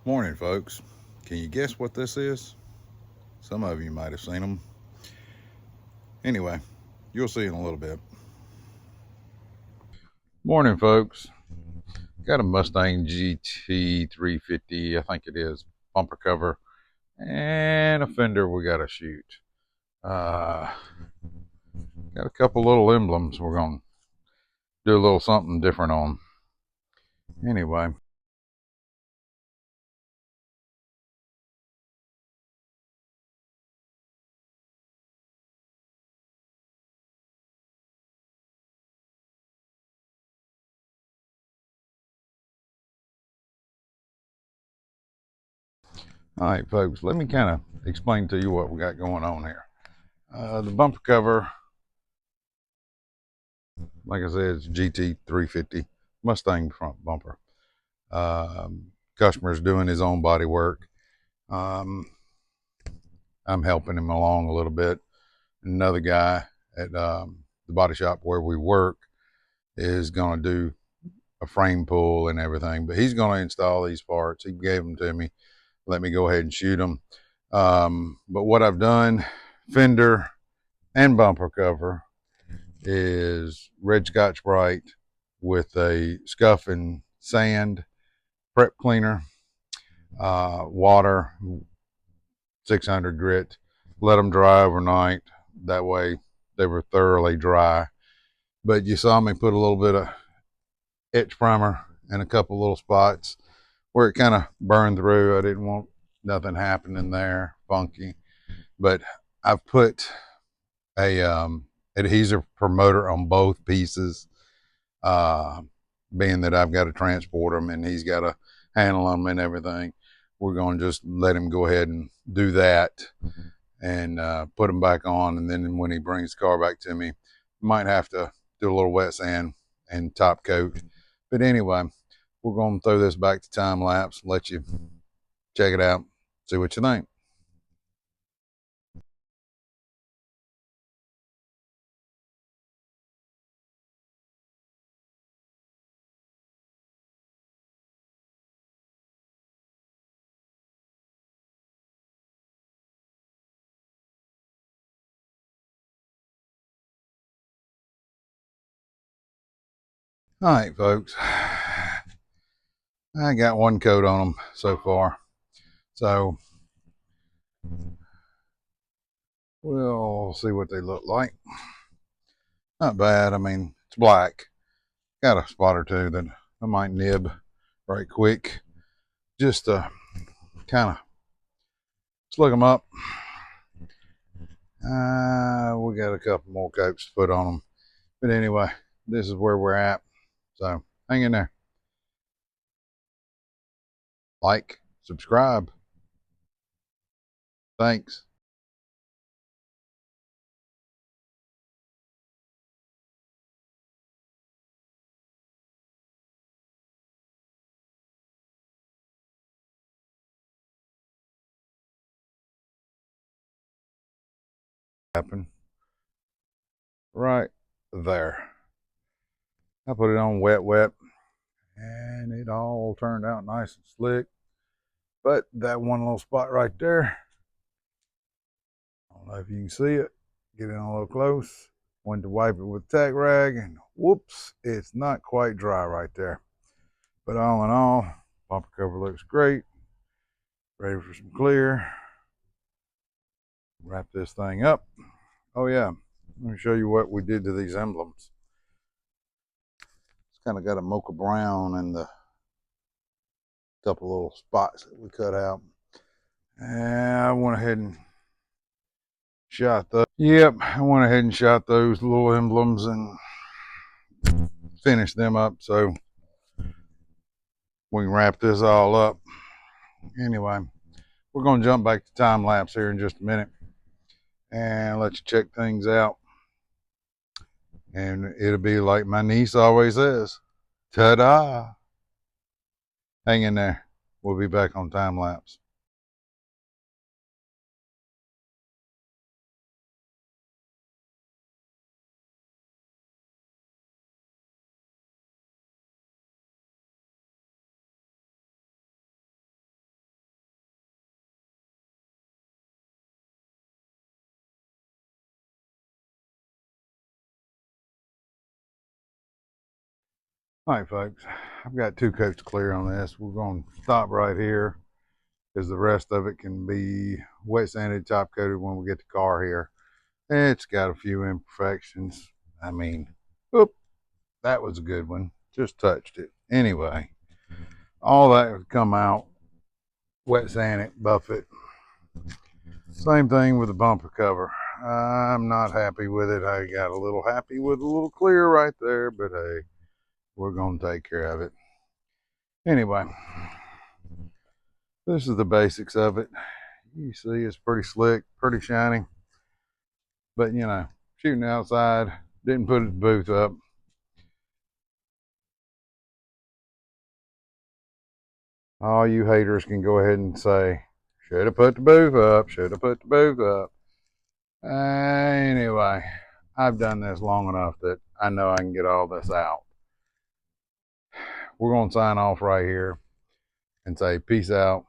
Morning, folks. Can you guess what this is? Some of you might have seen them. Anyway, you'll see in a little bit. Morning, folks. Got a Mustang GT 350, I think it is, bumper cover, and a fender we got to shoot. Got a couple little emblems we're going to do a little something different on. Anyway. All right, folks, let me kind of explain to you what we got going on here. The bumper cover, like I said, it's GT 350 Mustang front bumper. Customer's doing his own body work. I'm helping him along a little bit. Another guy at the body shop where we work is going to do a frame pull and everything, but he's going to install these parts. He gave them to me. Let me go ahead and shoot them. But what I've done, fender and bumper cover, is red Scotch Brite with a scuff and sand prep cleaner, water, 600 grit, let them dry overnight. That way they were thoroughly dry. But you saw me put a little bit of etch primer in a couple little spots where it kind of burned through. I didn't want nothing happening there funky. But I've put a adhesive promoter on both pieces, being that I've got to transport them and he's got to handle them and everything. We're going to just let him go ahead and do that and put them back on. And then when he brings the car back to me, might have to do a little wet sand and top coat. But anyway, we're going to throw this back to time lapse, let you check it out, see what you think. All right, folks. I got one coat on them so far. So we'll see what they look like. Not bad. I mean, it's black. Got a spot or two that I might nib right quick. Just to kind of slug them up. We got a couple more coats to put on them. But anyway, this is where we're at. So hang in there. Like, subscribe. Thanks. Happen right there. I put it on wet, and it all turned out nice and slick. But that one little spot right there, I don't know if you can see it. Get in a little close. Went to wipe it with a tack rag, and whoops, it's not quite dry right there. But all in all, bumper cover looks great. Ready for some clear. Wrap this thing up. Oh yeah, let me show you what we did to these emblems. It's kind of got a mocha brown and the couple little spots that we cut out. And I went ahead and shot those. Yep, I went ahead and shot those little emblems and finished them up so we can wrap this all up. Anyway, we're going to jump back to time lapse here in just a minute and let you check things out. And it'll be like my niece always says, ta-da. Hang in there. We'll be back on time lapse. All right, folks, I've got 2 coats clear on this. We're going to stop right here because the rest of it can be wet sanded, top coated when we get the car here. It's got a few imperfections. I mean, oop, that was a good one. Just touched it. Anyway, all that would come out, wet sand it, buff it. Same thing with the bumper cover. I'm not happy with it. I got a little happy with a little clear right there, but hey, we're going to take care of it. Anyway, this is the basics of it. You see it's pretty slick, pretty shiny. But you know, shooting outside, didn't put the booth up. All you haters can go ahead and say, should have put the booth up, should have put the booth up. Anyway, I've done this long enough that I know I can get all this out. We're going to sign off right here and say peace out.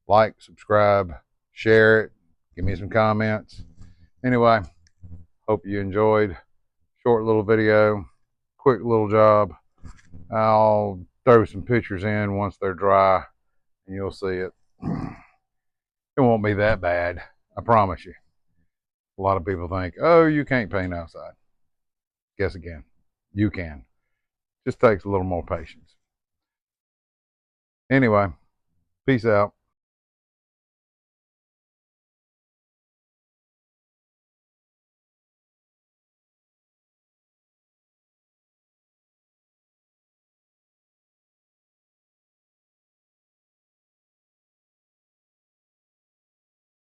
Like, subscribe, share it, give me some comments. Anyway, hope you enjoyed. Short little video, quick little job. I'll throw some pictures in once they're dry and you'll see it. It won't be that bad, I promise you. A lot of people think, oh, you can't paint outside. Guess again, you can. Just takes a little more patience. Anyway, peace out.